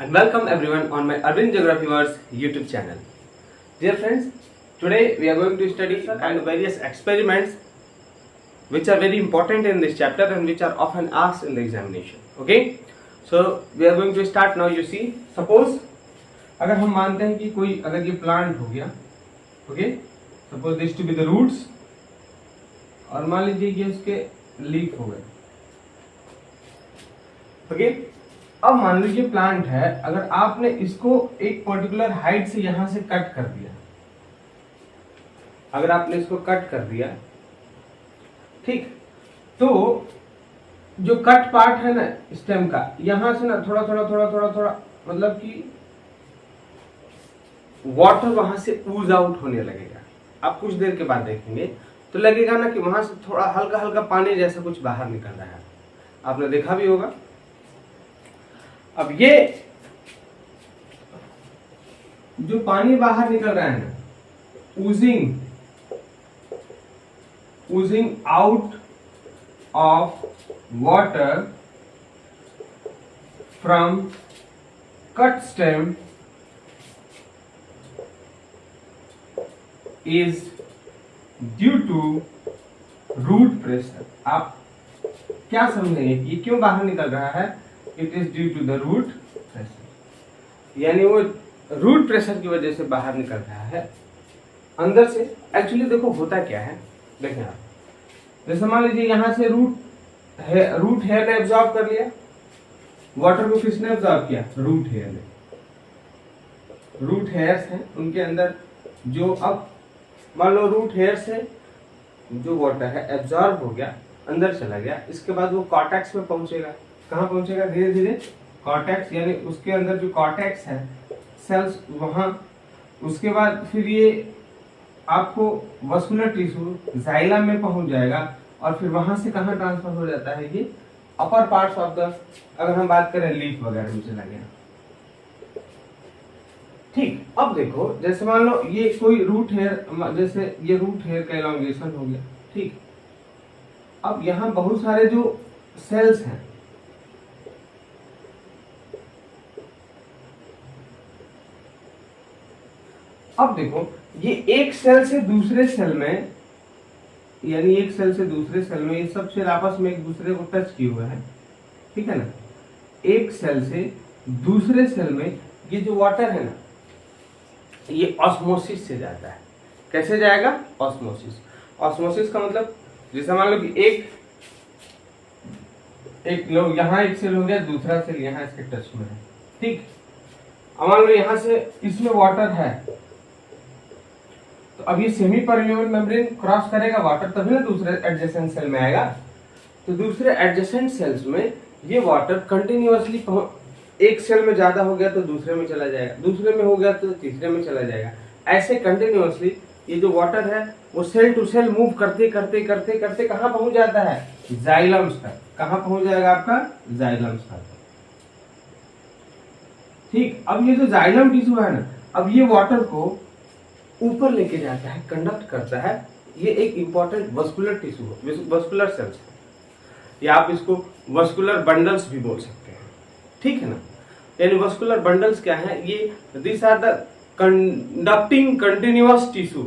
and welcome everyone on my Urban Geography Words YouTube channel. Dear friends, today we are going to study and various experiments which are very important in this chapter and which are often asked in the examination. Okay, so we are going to start now. You see, suppose अगर हम मानते हैं कि कोई अगर ये plant हो गया, okay, suppose this to be the roots और मान लीजिए कि उसके लीफ हो गए, okay. अब मान लीजिए प्लांट है, अगर आपने इसको एक पर्टिकुलर हाइट से यहां से कट कर दिया, अगर आपने इसको कट कर दिया, ठीक, तो जो कट पार्ट है ना स्टेम का, यहां से ना थोड़ा थोड़ा थोड़ा थोड़ा थोड़ा मतलब कि वाटर वहां से ऊज आउट होने लगेगा। आप कुछ देर के बाद देखेंगे तो लगेगा ना कि वहां से थोड़ा हल्का हल्का पानी जैसा कुछ बाहर निकल रहा है। आपने देखा भी होगा। अब ये जो पानी बाहर निकल रहा है ना, oozing out of water from cut stem is due to root pressure। आप क्या समझेंगे कि ये क्यों बाहर निकल रहा है? It is due to the root pressure, यानी वो रूट प्रेशर की वजह से बाहर निकल रहा है अंदर से। एक्चुअली देखो होता क्या है, देखें आप, जैसे मान लीजिए यहां से रूट हेयर ने एब्जॉर्ब कर लिया वाटर को। किसने एब्जॉर्ब किया? रूट हेयर ने। रूट हेयर्स हैं, उनके अंदर जो, अब मान लो रूट हेयर से जो वाटर है एब्जॉर्ब हो गया, अंदर चला गया, इसके बाद वो कॉर्टेक्स में पहुंचेगा। कहाँ पहुंचेगा? धीरे धीरे कॉर्टेक्स, यानी उसके अंदर जो कॉर्टेक्स है सेल्स वहां, उसके बाद फिर ये आपको वस्कुलर टिश्यू जाइलम में पहुंच जाएगा और फिर वहां से कहाँ ट्रांसफर हो जाता है? ये अपर पार्ट्स ऑफ द, अगर हम बात करें लीफ वगैरह में चला गया। ठीक, अब देखो जैसे मान लो ये कोई रूट हेयर, जैसे ये रूट हेयर का एलोंगेशन हो गया, ठीक। अब यहाँ बहुत सारे जो सेल्स हैं, अब देखो ये एक सेल से दूसरे सेल में, यानी एक सेल से दूसरे सेल में, ये सब सेल आपस में एक दूसरे को टच किए हुए हैं, ठीक है ना। एक सेल से दूसरे सेल में ये जो वाटर है ना, ये ऑस्मोसिस से जाता है। कैसे जाएगा? ऑस्मोसिस। ऑस्मोसिस का मतलब जैसे मान लो कि एक लोग यहाँ एक सेल हो गया, दूसरा सेल यहाँ इसके टच में है, ठीक। अब मान लो यहाँ से इसमें वाटर है, तो अब ये सेमी परमेबल मेम्ब्रेन क्रॉस करेगा वाटर, तभी ना दूसरे एडजेसेंट सेल में आएगा। तो दूसरे एडजेसेंट सेल्स में ये वाटर कंटिन्यूअसली, एक सेल में ज्यादा हो गया तो दूसरे में चला जाएगा, दूसरे में हो गया तो तीसरे में चला जाएगा। ऐसे कंटिन्यूअसली ये जो वाटर है वो सेल टू सेल मूव करते करते करते करते कहाँ पहुंच जाता है? जाइलम्स तक। कहाँ पहुंच जाएगा आपका? जाइलम्स तक, ठीक। अब ये जो जाइलम टिश्यू है ना, अब ये वाटर को ऊपर लेके जाता है, कंडक्ट करता है। ये एक important vascular tissue, vascular cells है, या आप इसको वस्कुलर बंडल्स भी बोल सकते हैं, ठीक है ना। यानी वस्कुलर बंडल्स क्या है? ये this are the conducting continuous tissue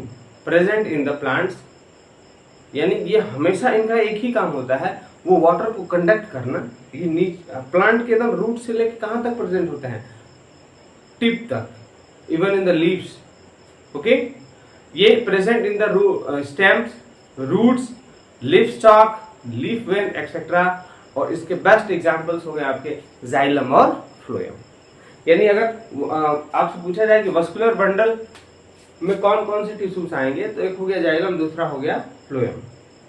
present in the plants, यानी ये हमेशा इनका एक ही काम होता है, वो वाटर को कंडक्ट करना। ये प्लांट के एकदम रूट से लेकर कहां तक प्रेजेंट होते हैं? टिप तक, even in the leaves, okay. ये present in the stems, roots, leaf stalk, leaf vein etcetera. और इसके बेस्ट एग्जांपल्स हो गए आपके जाइलम और फ्लोएम। यानी अगर आपसे पूछा जाए कि वस्कुलर बंडल में कौन कौन से टिश्यूज आएंगे, तो एक हो गया जाइलम, दूसरा हो गया फ्लोएम,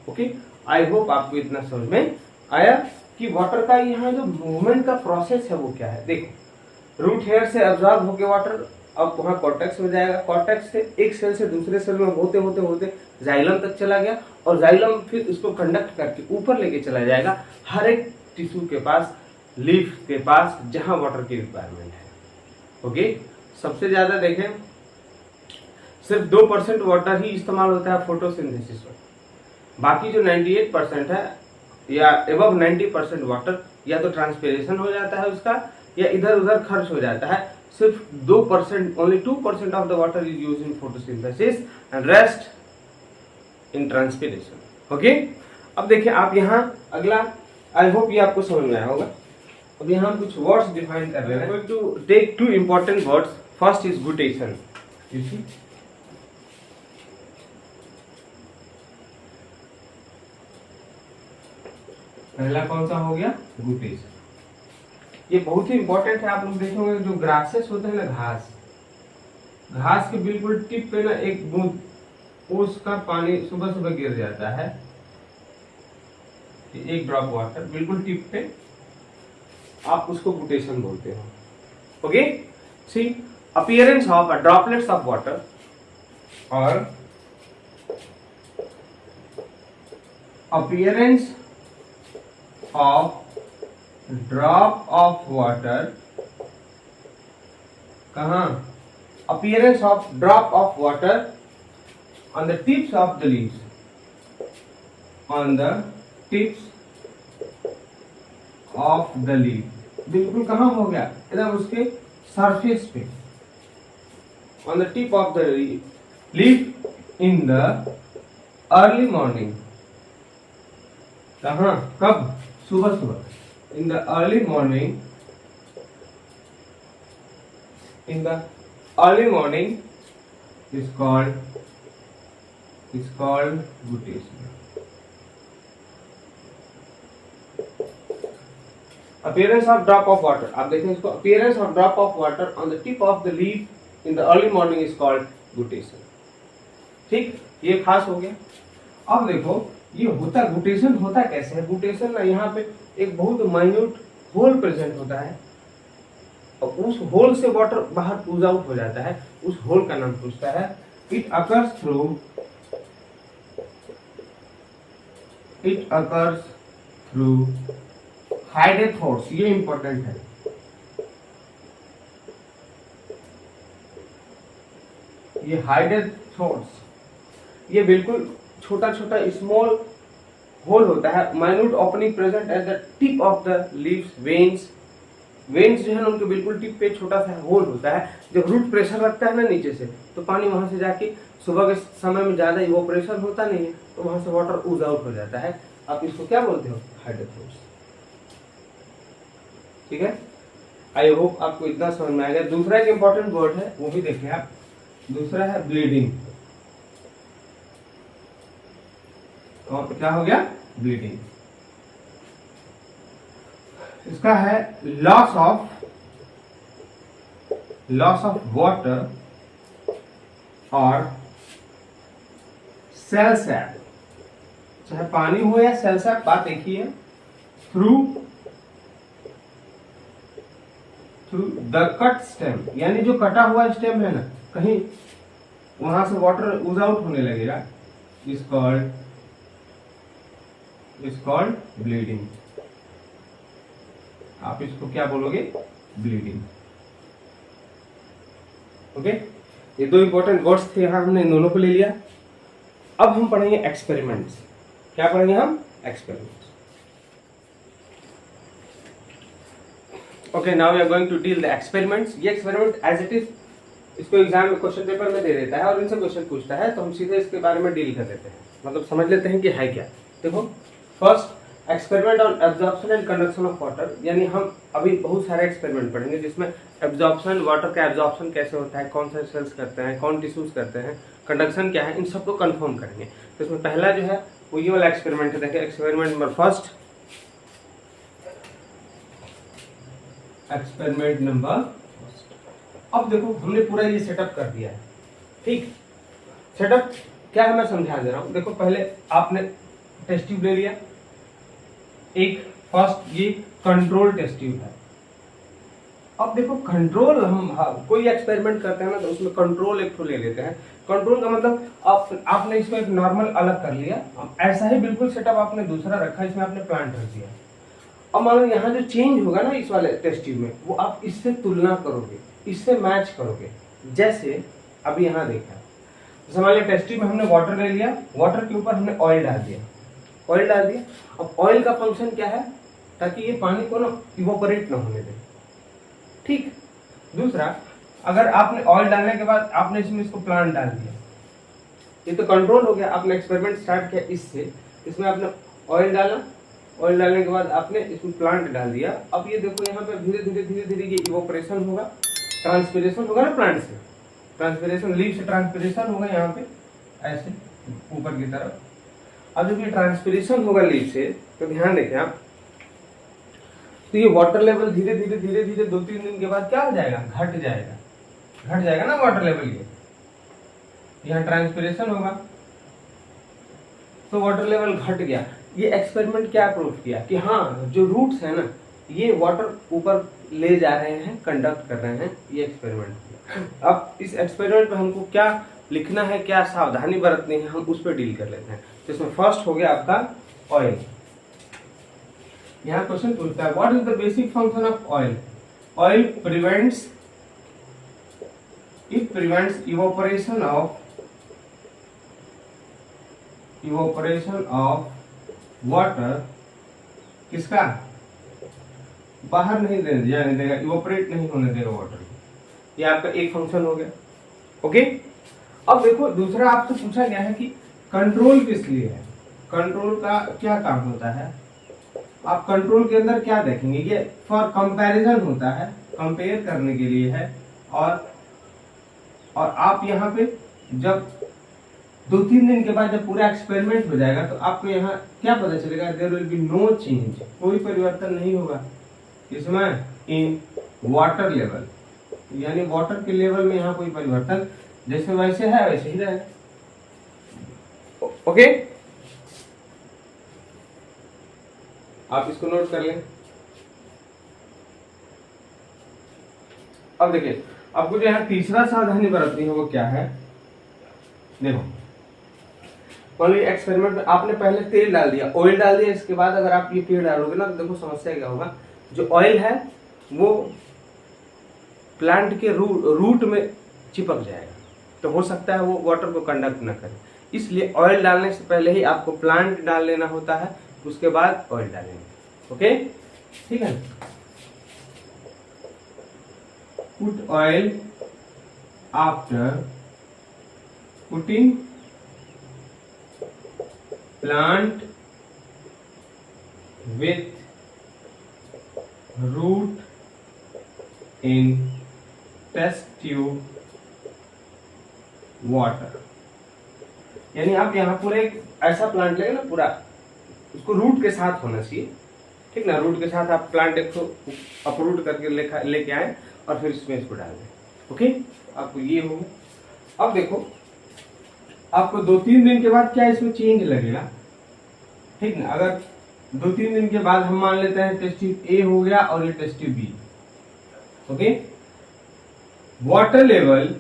ओके। आई होप आपको इतना समझ में आया कि वाटर का यहाँ जो मूवमेंट का प्रोसेस है वो क्या है। देखो, रूट हेयर से एब्जॉर्ब होके वाटर अब वहां कॉर्टेक्स में जाएगा, कॉर्टेक्स से एक सेल से दूसरे सेल में होते होते होते जाइलम तक चला गया, और जाइलम फिर इसको कंडक्ट करके ऊपर लेके चला जाएगा हर एक टिश्यू के पास, लीफ के पास, जहां वाटर की रिक्वायरमेंट है, ओके। सबसे ज्यादा देखें सिर्फ 2% वाटर ही इस्तेमाल होता है फोटोसिंथेसिस में, बाकी जो 98% है या एबव 90% वाटर या तो ट्रांसपिरेशन हो जाता है उसका, या इधर उधर खर्च हो जाता है। सिर्फ 2%, only 2% of the water is use in photosynthesis and rest in transpiration. Okay, अब देखिए आप यहाँ अगला, आई होप ये आपको समझ में आया होगा। अब यहाँ हम कुछ वर्ड्स डिफाइन कर रहे हैं। Going to take 2 important words. First is guttation. You see, पहला कौन सा हो गया? गुटेशन। ये बहुत ही इंपॉर्टेंट है। आप लोग देखेंगे जो ग्रासेस होते हैं ना, घास के बिल्कुल टिप पे ना एक बूंद उसका पानी सुबह सुबह गिर जाता है, एक ड्रॉप वाटर बिल्कुल टिप पे, आप उसको गुटेशन बोलते हो। Okay, see appearance of droplets of water और appearance of drop of water, कहाँ? Appearance of drop of water on the tips of the leaves, on the tips of the leaf. बिल्कुल कहाँ हो गया? एकदम उसके सरफेस पे, on the tip of the leaf in the early morning. कहाँ? कब? सुबह सुबह, in the early morning, in the early morning is called gutation. Appearance of drop of water, आप देखें इसको, appearance of drop of water on the tip of the leaf in the early morning is called gutation. ठीक, ये खास हो गया। अब देखो ये होता, गुटेशन होता कैसे है? गुटेशन ना यहाँ पे एक बहुत माइन्यूट होल प्रेजेंट होता है और उस होल से वाटर बाहर पूज आउट हो जाता है। उस होल का नाम पूछता है, इट अकर्स थ्रू हाइडेथोर्स। ये इंपॉर्टेंट है। ये हाइडेथोर्स, ये बिल्कुल छोटा छोटा स्मॉल होल होता है, minute opening present at the tip of the leaves. Veins जो है ना उनके बिल्कुल टिप पे छोटा सा होल होता है। जब रूट प्रेशर लगता है ना नीचे से, तो पानी वहां से जाके, सुबह के समय में ज्यादा इवोपरेशन होता नहीं है तो वहां से वाटर ऊज आउट हो जाता है। आप इसको क्या बोलते हो? हाइड्रोथोर्स। ठीक है, आई होप आपको इतना समझ में आएगा। दूसरा एक इंपॉर्टेंट वर्ड है, वो भी देखिए आप। दूसरा है ब्लीडिंग। क्या हो गया? ब्लीडिंग। इसका है लॉस ऑफ वाटर और सेल सैप, चाहे पानी हो या सेल सैप, बात एक ही है। थ्रू द कट स्टेम, यानी जो कटा हुआ स्टेम है ना, कहीं वहां से वाटर ऊज आउट होने लगेगा, इज कॉल्ड ब्लीडिंग। आप इसको क्या बोलोगे? ब्लीडिंग। ओके, ये 2 इंपॉर्टेंट वर्ड्स थे, यहां हमने इन दोनों को ले लिया। अब हम पढ़ेंगे एक्सपेरिमेंट्स। क्या पढ़ेंगे हम? Experiments. Okay, now we are going to deal the experiments. ये एक्सपेरिमेंट एज इट इज इसको एग्जाम में क्वेश्चन पेपर में दे देता है और इनसे क्वेश्चन पूछता है, तो हम सीधे इसके बारे में डील कर देते हैं, मतलब समझ लेते हैं कि है क्या। देखो, first experiment on absorption and conduction of water, यानी हम अभी बहुत सारे एक्सपेरिमेंट पढ़ेंगे जिसमें एब्जॉर्प्शन, वाटर का एब्जॉर्प्शन कैसे होता है, कौन से सेल्स करते हैं, कौन टिश्यूज करते हैं, कंडक्शन क्या है, इन सबको कंफर्म करेंगे। तो इसमें पहला जो है वो ये वाला एक्सपेरिमेंट है। देखिए experiment number first, experiment number. अब देखो हमने पूरा ये सेटअप कर दिया है। ठीक, सेटअप क्या है मैं समझा दे रहा हूं। देखो पहले आपने टेस्ट ट्यूब ले लिया, एक फर्स्ट ये कंट्रोल टेस्ट ट्यूब है। अब देखो कंट्रोल, हम कोई एक्सपेरिमेंट करते हैं ना तो उसमें कंट्रोल एक तो ले लेते हैं। कंट्रोल का मतलब आपने इसको एक नॉर्मल अलग कर लिया, ऐसा ही बिल्कुल सेटअप आपने दूसरा रखा, इसमें आपने प्लांट रख दिया। अब मान लो यहाँ जो चेंज होगा ना इस वाले टेस्ट ट्यूब में, वो आप इससे तुलना करोगे, इससे मैच करोगे। जैसे अभी यहाँ देखा, जैसे मान लिया टेस्ट ट्यूब में हमने वाटर ले लिया, वाटर के ऊपर हमने ऑयल डाल दिया, ऑयल डाल दिया। अब ऑयल का फंक्शन क्या है? ताकि ये पानी को ना इवोपरेट ना होने दे। ठीक। दूसरा, अगर आपने ऑयल डालने के बाद आपने इसमें इसको प्लांट डाल दिया, ये तो कंट्रोल हो गया। आपने एक्सपेरिमेंट स्टार्ट किया इससे, इसमें आपने ऑयल डाला, ऑयल डालने के बाद आपने इसमें प्लांट डाल दिया। अब ये देखो यहाँ पे धीरे धीरे ये इवोपरेशन होगा, ट्रांसपिरेशन होगा ना प्लांट से, ट्रांसपिरेशन, लीफ से ट्रांसपिरेशन होगा यहाँ पे ऐसे ऊपर की तरफ। अब जब ये ट्रांसपिरेशन होगा लीफ से, तो ध्यान देखें आप, तो ये वाटर लेवल धीरे धीरे 2-3 दिन के बाद क्या हो जाएगा, घट जाएगा ना वाटर लेवल। ये यहाँ ट्रांसपिरेशन होगा तो वाटर लेवल घट गया। ये एक्सपेरिमेंट क्या प्रूव किया कि हाँ, जो रूट्स है ना, ये वाटर ऊपर ले जा रहे हैं, कंडक्ट कर रहे हैं। ये एक्सपेरिमेंट किया। अब इस एक्सपेरिमेंट में हमको क्या लिखना है, क्या सावधानी बरतनी है, हम उस पर डील कर लेते हैं। तो इसमें फर्स्ट हो गया आपका ऑयल। यहाँ क्वेश्चन पूछता है, what is the basic function of oil? Oil prevents evaporation of water. किसका? बाहर नहीं जाने देगा, इवोपरेट नहीं होने देगा वाटर। ये आपका एक फंक्शन हो गया। ओके, अब देखो दूसरा आपसे पूछा गया है कि कंट्रोल किस लिए है, कंट्रोल का क्या काम होता है। आप कंट्रोल के अंदर क्या देखेंगे, ये फॉर कंपैरिजन होता है, कंपेयर करने के लिए है। और आप यहाँ पे जब 2-3 दिन के बाद जब पूरा एक्सपेरिमेंट हो जाएगा तो आपको यहाँ क्या पता चलेगा, there will be no change, कोई परिवर्तन नहीं होगा इसमें इन वाटर लेवल, यानी वाटर के लेवल में यहाँ कोई परिवर्तन जैसे वैसे है वैसे ही रहेगा। ओके, आप इसको नोट कर लें। अब देखिए, आपको जो यहाँ तीसरा सावधानी बरतनी है वो क्या है, देखो मान लीजिए एक्सपेरिमेंट में आपने पहले तेल डाल दिया, ऑयल डाल दिया, इसके बाद अगर आप ये तेल डालोगे ना, तो देखो समस्या क्या होगा, जो ऑयल है वो प्लांट के रूट में चिपक जाएगा, तो हो सकता है वो वाटर को कंडक्ट ना करे। इसलिए ऑयल डालने से पहले ही आपको प्लांट डाल लेना होता है, उसके बाद ऑयल डालेंगे। ओके, ठीक है। Put oil after putting plant with root in test tube water। यानी आप यहाँ पूरे एक ऐसा प्लांट लेंगे ना, पूरा उसको रूट के साथ होना चाहिए, ठीक ना। रूट के साथ आप प्लांट एक तो अपरूट करके लेके आए और फिर इसमें इसको डाल दें। ओके, आपको ये हो गया। अब देखो, आपको 2-3 दिन के बाद क्या इसमें चेंज लगेगा, ठीक ना। अगर 2-3 दिन के बाद हम मान लेते हैं टेस्ट ट्यूब ए हो गया और ये test tube B. Okay, water level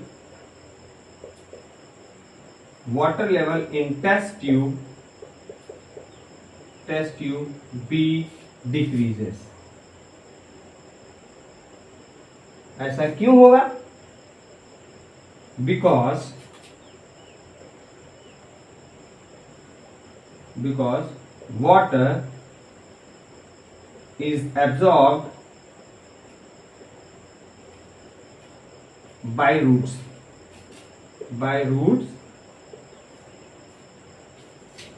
in test tube B decreases. ऐसा क्यों होगा? Because water is absorbed by roots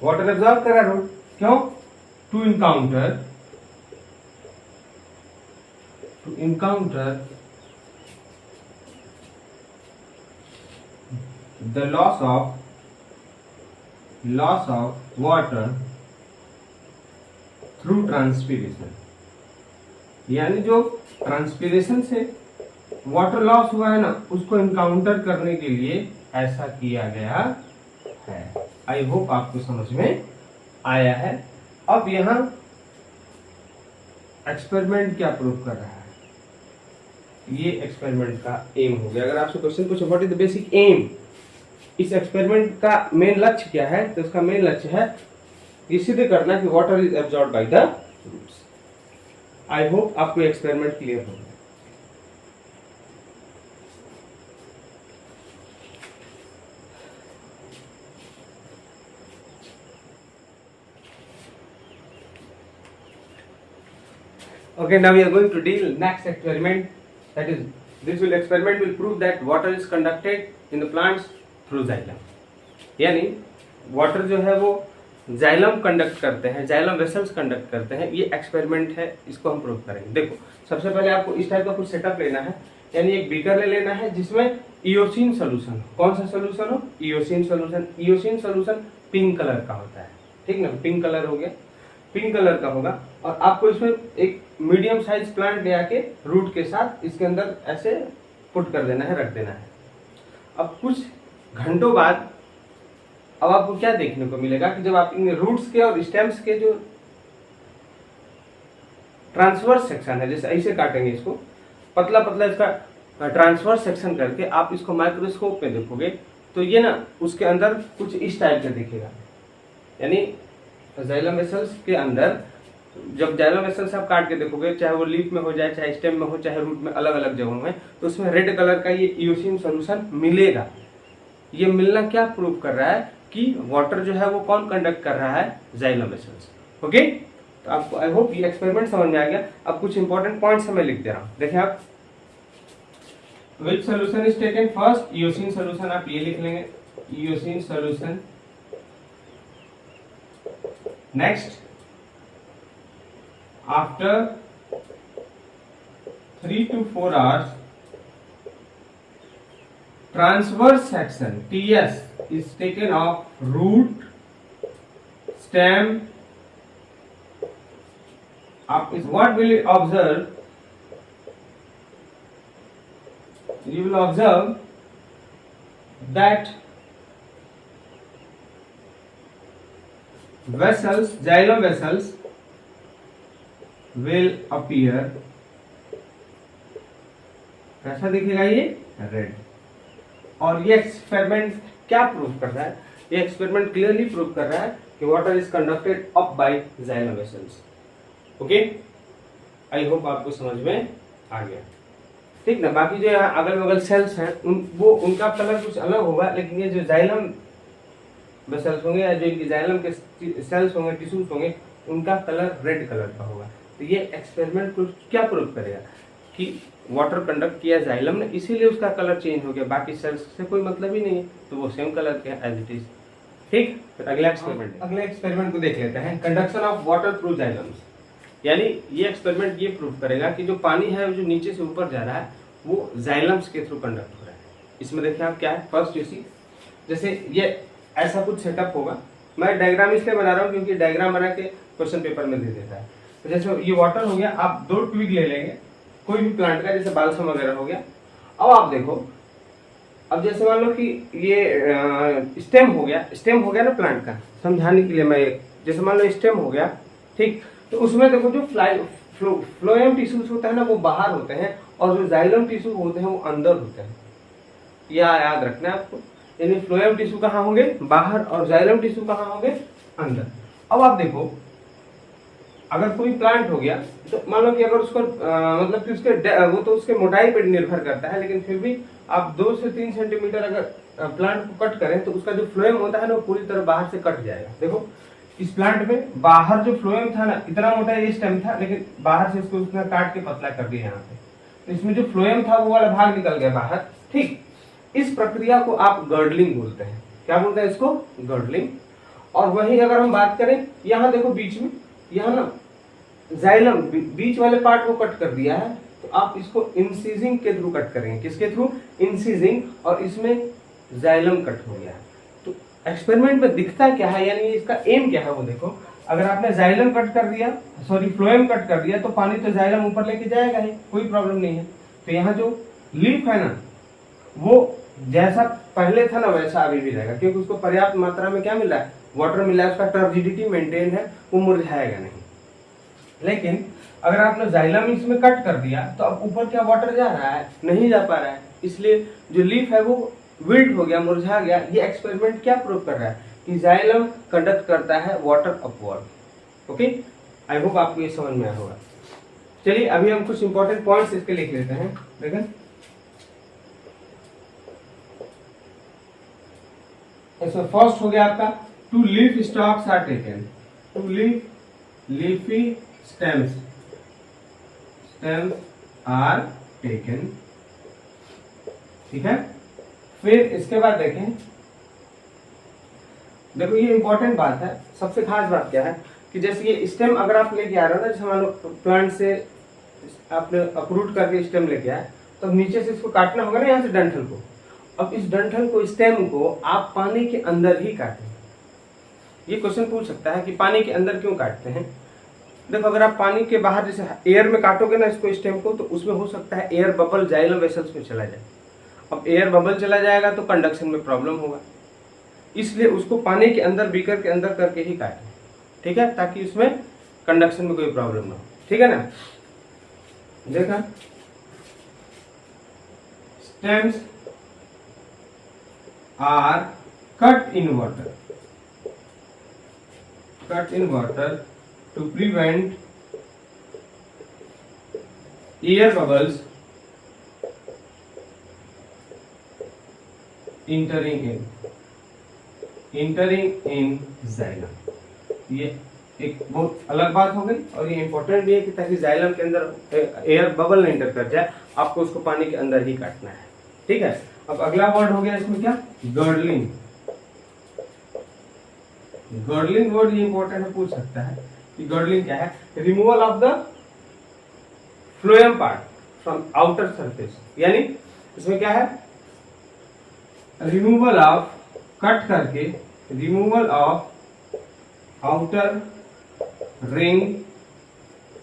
water absorb करा रूट, क्यों? To encounter the loss of water through transpiration. यानी जो ट्रांसपीरेशन से वाटर लॉस हुआ है ना, उसको इनकाउंटर करने के लिए ऐसा किया गया है। आई होप आपको समझ में आया है। अब यहाँ एक्सपेरिमेंट क्या प्रूव कर रहा है, ये एक्सपेरिमेंट का एम हो गया। अगर आपसे क्वेश्चन पूछे what is the basic aim, इस एक्सपेरिमेंट का मेन लक्ष्य क्या है, तो इसका मेन लक्ष्य है ये सिद्ध करना कि water is absorb by the roots. I hope आपको एक्सपेरिमेंट क्लियर हो गया। Okay, now we are going to deal next experiment That is, this will experiment will prove that water is conducted in the plants through xylem. यानी water जो है वो xylem conduct करते हैं, xylem vessels conduct करते हैं, ये experiment है, इसको हम प्रूव करेंगे। देखो सबसे पहले आपको इस टाइप का कुछ सेटअप लेना है, यानी एक बीकर ले लेना है जिसमें इयोसिन सोल्यूशन, कौन सा सोल्यूशन हो, eosin solution. Eosin solution pink colour का होता है, ठीक ना, पिंक कलर हो गया, पिंक कलर का होगा। और आपको इसमें एक मीडियम साइज प्लांट ले आके रूट के साथ इसके अंदर ऐसे पुट कर देना है, रख देना है। अब कुछ घंटों बाद अब आपको क्या देखने को मिलेगा कि जब आप इन रूट्स के और स्टेम्स के जो ट्रांसवर्स सेक्शन है, जैसे ऐसे काटेंगे इसको, पतला पतला इसका ट्रांसवर्स सेक्शन करके आप इसको माइक्रोस्कोप में देखोगे तो ये ना उसके अंदर कुछ इस टाइप का दिखेगा। यानी जाइलम वेसल्स के अंदर जब जाइलम वेसल्स आप काट के देखोगे, चाहे वो लीफ में हो जाए, चाहे स्टेम में हो, चाहे रूट में, अलग अलग जगहों में, तो उसमें रेड कलर का ये इयोसिन सोल्यूशन मिलेगा। ये मिलना क्या प्रूव कर रहा है कि वाटर जो है वो कौन कंडक्ट कर रहा है, जाइलम वेसल्स। ओके, तो आपको आई होप ये एक्सपेरिमेंट समझ में आ गया। अब कुछ इंपॉर्टेंट पॉइंट्स मैं लिख दे रहा हूं, देखिए आप, which solution is taken first, eosin solution, आप ये लिख लेंगे, eosin solution. Next, after 3 to 4 hours transverse section TS is taken of root, stem. Up is what will you observe? You will observe that vessels, xylem vessels will appear, कैसा दिखेगा ये, red. और ये experiment क्या prove कर रहा है, ये एक्सपेरिमेंट क्लियरली प्रूव कर रहा है कि water is conducted up by xylem vessels. Okay, I hope आपको समझ में आ गया, ठीक ना। बाकी जो यहाँ अगल बगल सेल्स हैं वो उनका कलर कुछ अलग होगा, लेकिन ये जो जाइलम वेसल्स होंगे या जो इनकी जाइलम के सेल्स होंगे, टिश्यूज होंगे, उनका कलर रेड कलर का होगा। तो ये एक्सपेरिमेंट क्या प्रूव करेगा कि वाटर कंडक्ट किया जाइलम ने, इसीलिए उसका कलर चेंज हो गया, बाकी सेल्स से कोई मतलब ही नहीं है, तो वो सेम कलर के एज इट इज। ठीक, फिर अगला एक्सपेरिमेंट को देख लेते हैं, कंडक्शन ऑफ वाटर थ्रू जाइलम्स। यानी ये एक्सपेरिमेंट ये प्रूव करेगा कि जो पानी है जो नीचे से ऊपर जा रहा है वो जाइलम्स के थ्रू कंडक्ट हो रहा है। इसमें देखिए आप क्या है, फर्स्ट जैसे ये ऐसा कुछ सेटअप होगा, मैं डायग्राम इसलिए बना रहा हूँ क्योंकि डायग्राम बना के क्वेश्चन पेपर में दे देता है। तो जैसे ये वाटर हो गया, आप 2 ट्विग ले लेंगे कोई भी प्लांट का, जैसे बालसम वगैरह हो गया। अब आप देखो, अब जैसे मान लो कि ये स्टेम हो गया ना प्लांट का, समझाने के लिए मैं जैसे मान लो स्टेम हो गया, ठीक, तो उसमें देखो जो फ्लोएम टिश्यूज होता है ना वो बाहर होते हैं, और जो जाइलम टिश्यू होते हैं वो अंदर होते हैं। याद रखना है आपको, यानी फ्लोएम टिश्यू कहाँ होंगे, बाहर, और जाइलम टिश्यू कहाँ होंगे, अंदर। अब आप देखो, अगर कोई प्लांट हो गया तो मान लो कि अगर उसको मतलब कि उसके वो तो उसके मोटाई पर निर्भर करता है, लेकिन फिर भी आप 2 से 3 सेंटीमीटर अगर प्लांट को कट करें तो उसका जो फ्लोएम होता है ना वो पूरी तरह बाहर से कट जाएगा। देखो इस प्लांट में बाहर जो फ्लोएम था ना, इतना मोटा ये स्टेम था, लेकिन बाहर से इसको उसने काट के पतला कर दिया यहाँ पे, तो इसमें जो फ्लोएम था वो वाला भाग निकल गया बाहर। ठीक, इस प्रक्रिया को आप गर्डलिंग बोलते हैं। क्या बोलते हैं इसको, गर्डलिंग। और वही अगर हम बात करें, यहाँ देखो बीच में, यहाँ ना जाइलम बीच वाले पार्ट को कट कर दिया है, तो आप इसको इंसिजिंग के थ्रू कट करेंगे। किसके थ्रू, इंसिजिंग, और इसमें जाइलम कट हो गया है। तो एक्सपेरिमेंट में दिखता क्या है, यानी इसका एम क्या है वो देखो। अगर आपने जाइलम कट कर दिया, सॉरी फ्लोएम कट कर दिया, तो पानी तो जाइलम ऊपर लेके जाएगा ही, कोई प्रॉब्लम नहीं है। तो यहाँ जो लीफ है ना वो जैसा पहले था ना वैसा अभी भी रहेगा, क्योंकि उसको पर्याप्त मात्रा में क्या मिल रहा है, वाटर मिल रहा है, उसका टर्जिडिटी मेंटेन है, वो मुरझाएगा नहीं। लेकिन अगर आपने जाइलम इसमें कट कर दिया तो अब ऊपर क्या वाटर जा रहा है, नहीं जा पा रहा है, इसलिए जो लीफ है वो विल्ट हो गया, मुरझा गया। ये एक्सपेरिमेंट क्या प्रूव कर रहा है कि जाइलम कंडक्ट करता है वाटर अपवर्ड। ओके, आई होप आपको ये समझ में आया होगा। चलिए अभी हम कुछ इंपॉर्टेंट पॉइंट्स इसके लिख लेते हैं। देखें, इसमें फर्स्ट हो गया आपका, 2 leaf stalks are taken, 2 leafy stems are taken, ठीक है। फिर इसके बाद देखें, देखो ये इंपॉर्टेंट बात है, सबसे खास बात क्या है कि जैसे ये स्टेम अगर आप लेके आ रहे हो ना, जैसे मान लो प्लांट से आपने अप्रूट करके स्टेम लेके आए, तो नीचे से इसको काटना होगा ना यहाँ से डंठल को। अब इस डंठल को, स्टेम को आप पानी के अंदर ही काटें। ये क्वेश्चन पूछ सकता है कि पानी के अंदर क्यों काटते हैं। देखो अगर आप पानी के बाहर जैसे एयर में काटोगे ना इसको, स्टेम को, तो उसमें हो सकता है एयर बबल जाइलम वेसल्स में चला जाए। अब एयर बबल चला जाएगा तो कंडक्शन में प्रॉब्लम होगा, इसलिए उसको पानी के अंदर, बीकर के अंदर करके ही काटें, ठीक है, ताकि उसमें कंडक्शन में कोई प्रॉब्लम ना हो, ठीक है ना। देखा, stems are cut in water, cut in water to prevent air bubbles entering in xylem. ये एक बहुत अलग बात हो गई और ये इंपॉर्टेंट भी है कि ताकि जाइलम के अंदर एयर बबल नहीं एंटर कर जाए, आपको उसको पानी के अंदर ही काटना है, ठीक है। अब अगला वर्ड हो गया इसमें क्या, गर्डलिंग। गर्डलिंग वर्ड ये इंपॉर्टेंट है, पूछ सकता है कि गर्डलिंग क्या है। Removal of the phloem part from outer surface, यानी इसमें क्या है, रिमूवल ऑफ, कट करके removal of outer ring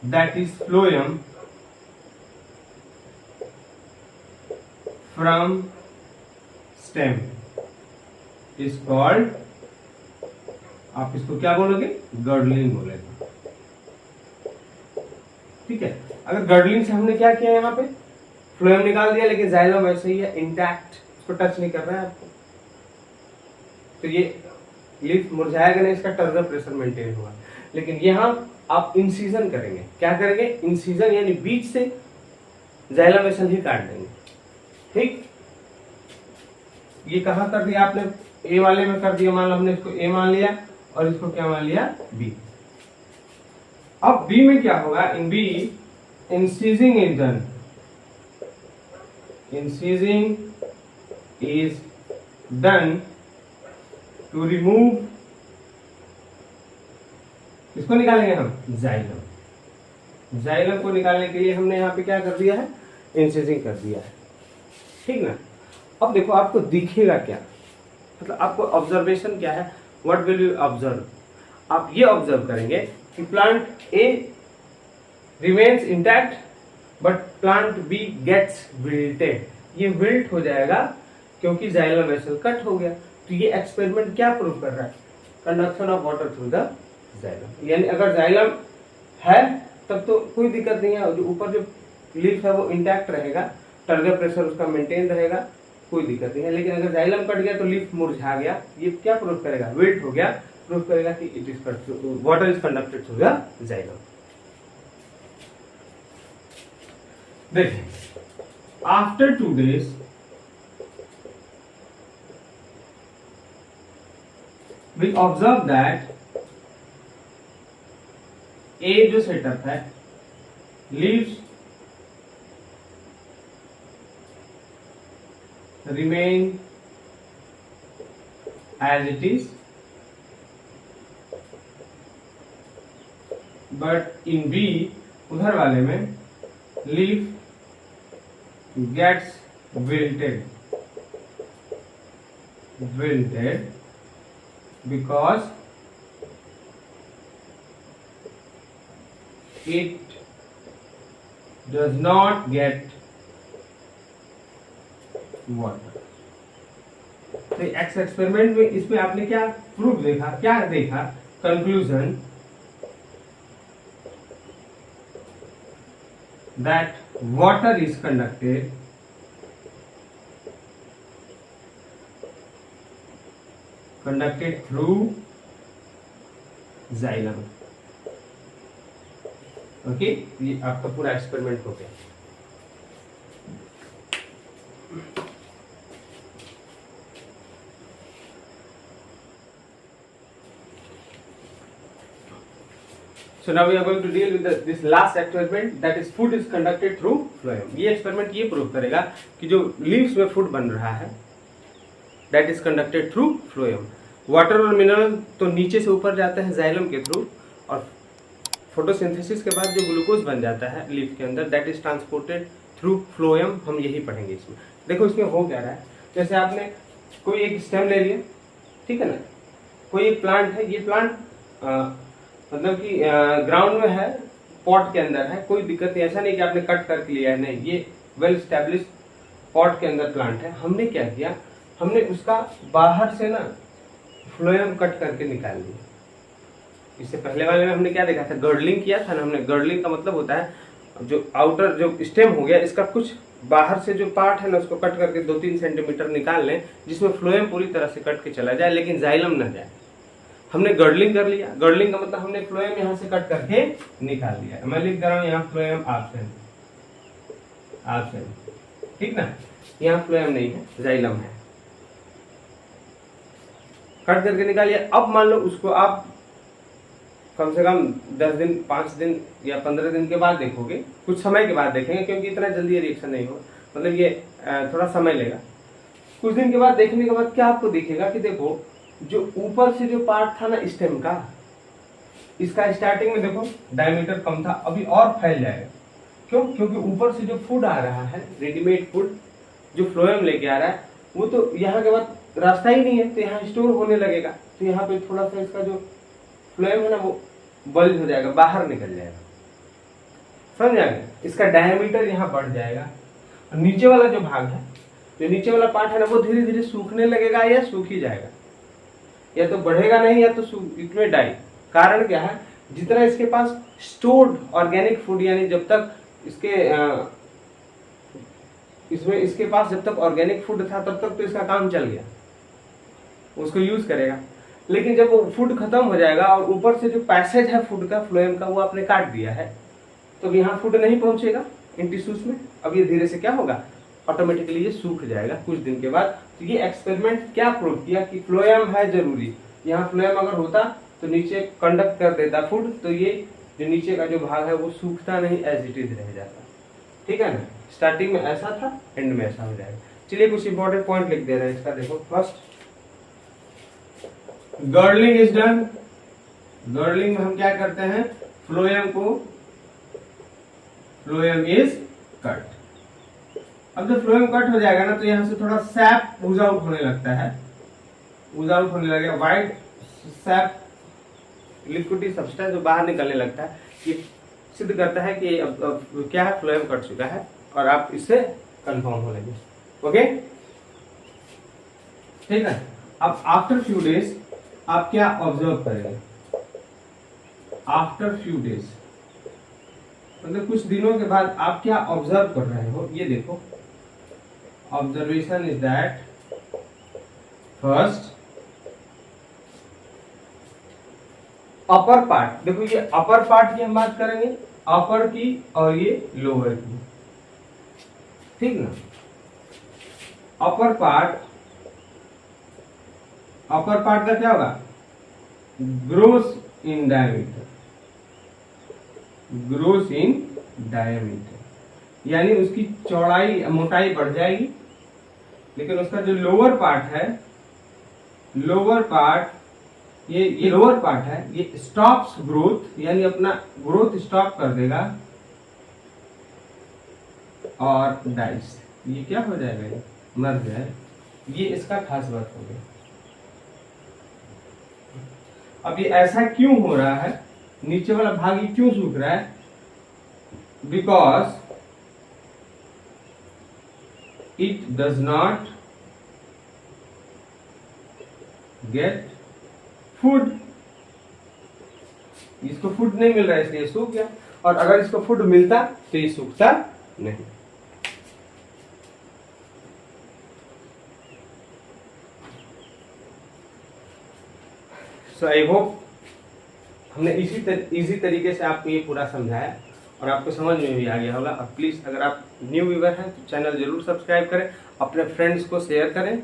that is phloem from stem is called, आप इसको क्या बोलोगे, गर्डलिंग बोलेगे, ठीक है। अगर गर्डलिंग से हमने क्या किया, यहाँ पे फ्लोएम निकाल दिया, लेकिन जाइलम वैसे ही है इंटैक्ट, उसको टच नहीं कर रहा है आपको, तो ये लीफ मुरझाएगा नहीं, इसका टर्नर प्रेशर मेंटेन होगा। लेकिन यहाँ आप इंसिजन करेंगे, क्या करेंगे, इंसिजन, यानी बीच से जाइलम वेसल ही काट देंगे, ठीक। ये कहाँ कर दिया आपने, ए वाले में कर दिया, मान लो हमने इसको ए मान लिया और इसको क्या मान लिया, बी। अब बी में क्या होगा, in B incising is done, incising is done to remove, किसको निकालेंगे हम, जाइलम। जाइलम को निकालने के लिए हमने यहाँ पे क्या कर दिया है, इंसिजिंग कर दिया है, ठीक ना। अब देखो आपको दिखेगा क्या, मतलब आपको ऑब्जर्वेशन क्या है, व्हाट विल यू ऑब्जर्व, आप ये ऑब्जर्व करेंगे कि plant A remains intact but plant B gets wilted, ये विल्ट हो जाएगा क्योंकि जाइलम वेसल कट हो गया। तो ये एक्सपेरिमेंट क्या प्रूव कर रहा है, conduction of water through the xylem, यानी अगर जाइलम है तब तो कोई दिक्कत नहीं है, जो ऊपर जो लीफ है वो इंटैक्ट रहेगा, टर्गर प्रेशर उसका मेंटेन रहेगा, कोई दिक्कत नहीं है। लेकिन अगर जाइलम कट गया तो लीफ मुरझा गया, ये क्या प्रूव करेगा, विल्ट हो गया, प्रूव करेगा कि it is water is conducted through the xylem. देखिए, after 2 days we observe that A जो सेटअप है, leaves remain as it is, but in B उधर वाले में leaf gets wilted because it does not get water। तो x experiment में इसमें आपने क्या प्रूफ देखा, क्या देखा, conclusion that water is conducted through xylem। Okay, ये आपका पूरा एक्सपेरिमेंट हो गया। So now we are going to deal with this last experiment, that is food is conducted through phloem. ये एक्सपेरिमेंट ये प्रूव करेगा कि जो लीव्स में फूड बन रहा है that is conducted through phloem. Water और मिनरल तो नीचे से ऊपर जाता है जाइलम के थ्रू, और फोटोसिंथेसिस के बाद जो ग्लूकोज बन जाता है लीफ के अंदर that is transported through phloem. हम यही पढ़ेंगे इसमें. देखो इसमें हो क्या रहा है, जैसे आपने कोई एक स्टेम ले लिया, ठीक है ना, कोई एक प्लांट है, ये प्लांट मतलब कि ग्राउंड में है, पॉट के अंदर है, कोई दिक्कत नहीं, ऐसा नहीं कि आपने कट करके लिया है, नहीं, ये वेल स्टैब्लिश पॉट के अंदर प्लांट है. हमने क्या किया, हमने उसका बाहर से ना फ्लोएम कट करके निकाल दिया. इससे पहले वाले में हमने क्या देखा था, गर्डलिंग किया था ना हमने. गर्डलिंग का मतलब होता है जो आउटर जो स्टेम हो गया, इसका कुछ बाहर से जो पार्ट है ना उसको कट करके 2-3 सेंटीमीटर निकाल लें, जिसमें फ्लोएम पूरी तरह से कट के चला जाए लेकिन जाइलम न जाए. हमने गर्डलिंग कर लिया. गर्डलिंग का मतलब हमने फ्लोएम यहाँ से कट करके निकाल दिया. मैं लिख दे रहा हूँ यहाँ फ्लोएम एब्सेंट, ठीक ना, यहाँ फ्लोएम नहीं है, जाइलम है. कट करके निकालिए. अब मान लो उसको आप कम से कम 10 दिन, 5 दिन या 15 दिन के बाद देखोगे, कुछ समय के बाद देखेंगे, क्योंकि इतना जल्दी रिएक्शन नहीं होगा, मतलब ये थोड़ा समय लेगा. कुछ दिन के बाद देखने के बाद क्या आपको दिखेगा कि देखो जो ऊपर से जो पार्ट था ना स्टेम का, इसका स्टार्टिंग में देखो डायमीटर कम था, अभी और फैल जाएगा. क्यों? क्योंकि ऊपर से जो फूड आ रहा है, रेडीमेड फूड जो फ्लोएम लेके आ रहा है, वो तो यहाँ के बाद रास्ता ही नहीं है, तो यहाँ स्टोर होने लगेगा. तो यहाँ पे थोड़ा सा इसका जो फ्लोएम है ना वो बल्ज हो जाएगा, बाहर निकल जाएगा. समझ आएगा? इसका डायमीटर यहाँ बढ़ जाएगा. और नीचे वाला जो भाग है, जो नीचे वाला पार्ट है ना, वो धीरे धीरे सूखने लगेगा या सूख ही जाएगा, या तो बढ़ेगा नहीं या तो इट में डाई. कारण क्या है, जितना इसके पास स्टोर्ड ऑर्गेनिक फूड, यानी जब तक इसके पास जब तक ऑर्गेनिक फूड था तब तक तो इसका काम चल गया, उसको यूज करेगा. लेकिन जब वो फूड खत्म हो जाएगा और ऊपर से जो पैसेज है फूड का, फ्लोएम का, वो आपने काट दिया है, तो यहाँ फूड नहीं पहुंचेगा इन टिश्यूज में. अब ये धीरे से क्या होगा, ऑटोमेटिकली ये सूख जाएगा कुछ दिन के बाद. तो ये एक्सपेरिमेंट क्या प्रूव किया कि फ्लोएम है जरूरी. यहाँ फ्लोएम अगर होता तो नीचे कंडक्ट कर देता फूड, तो ये जो नीचे का जो भाग है वो सूखता नहीं, एज इट इज रह जाता. ठीक है ना, स्टार्टिंग में ऐसा था, एंड में ऐसा हो जाएगा. चलिए कुछ इंपॉर्टेंट पॉइंट लिख दे रहे हैं इसका. देखो first, girdling is done. Girdling में हम क्या करते हैं, फ्लोएम इज कट. अब जब फ्लोएम कट हो जाएगा ना, तो यहाँ से थोड़ा सैप ऊज आउट होने लगता है, ऊज आउट होने लगेगा. वाइट सैप लिक्विडी सब्सटेंस जो बाहर निकलने लगता है, ये सिद्ध करता है कि अब क्या है, फ्लोएम कट चुका है, और आप इससे कंफर्म हो लेंगे. ओके, ठीक है. अब आफ्टर फ्यू डेज आप क्या ऑब्जर्व करेंगे, आफ्टर फ्यू डेज मतलब कुछ दिनों के बाद आप क्या ऑब्जर्व कर रहे हो, ये देखो. Observation is that first upper part, देखो ये अपर पार्ट की हम बात करेंगे, अपर की और ये लोअर की, ठीक ना. अपर पार्ट का क्या होगा, ग्रोस इन डायमीटर, यानी उसकी चौड़ाई मोटाई बढ़ जाएगी. लेकिन उसका जो लोअर पार्ट है, ये लोअर पार्ट है, ये स्टॉप्स ग्रोथ, यानी अपना ग्रोथ स्टॉप कर देगा और डाइस. ये क्या हो जाएगा, ये मर जाए. ये इसका खास बात हो गया. अब ये ऐसा क्यों हो रहा है, नीचे वाला भाग ये क्यों सूख रहा है, because it does not get food. इसको फूड नहीं मिल रहा है इसलिए सूख गया, और अगर इसको फूड मिलता तो ये सूखता नहीं. सो आई होप हमने इजी तरीके से आपको ये पूरा समझाया और आपको समझ में भी आ गया होगा. अब प्लीज़ अगर आप न्यू व्यूअर हैं तो चैनल जरूर सब्सक्राइब करें, अपने फ्रेंड्स को शेयर करें,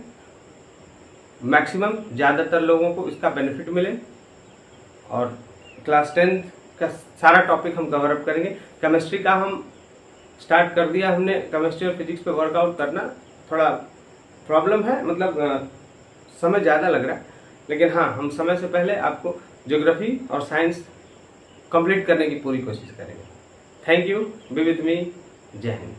मैक्सिमम ज़्यादातर लोगों को इसका बेनिफिट मिले. और क्लास 10th का सारा टॉपिक हम कवर अप करेंगे। केमिस्ट्री का हम स्टार्ट कर दिया हमने, केमिस्ट्री और फिजिक्स पे वर्कआउट करना थोड़ा प्रॉब्लम है, मतलब समय ज़्यादा लग रहा है, लेकिन हाँ हम समय से पहले आपको ज्योग्राफी और साइंस कंप्लीट करने की पूरी कोशिश करेंगे। Thank you, B with me, जय हिंद।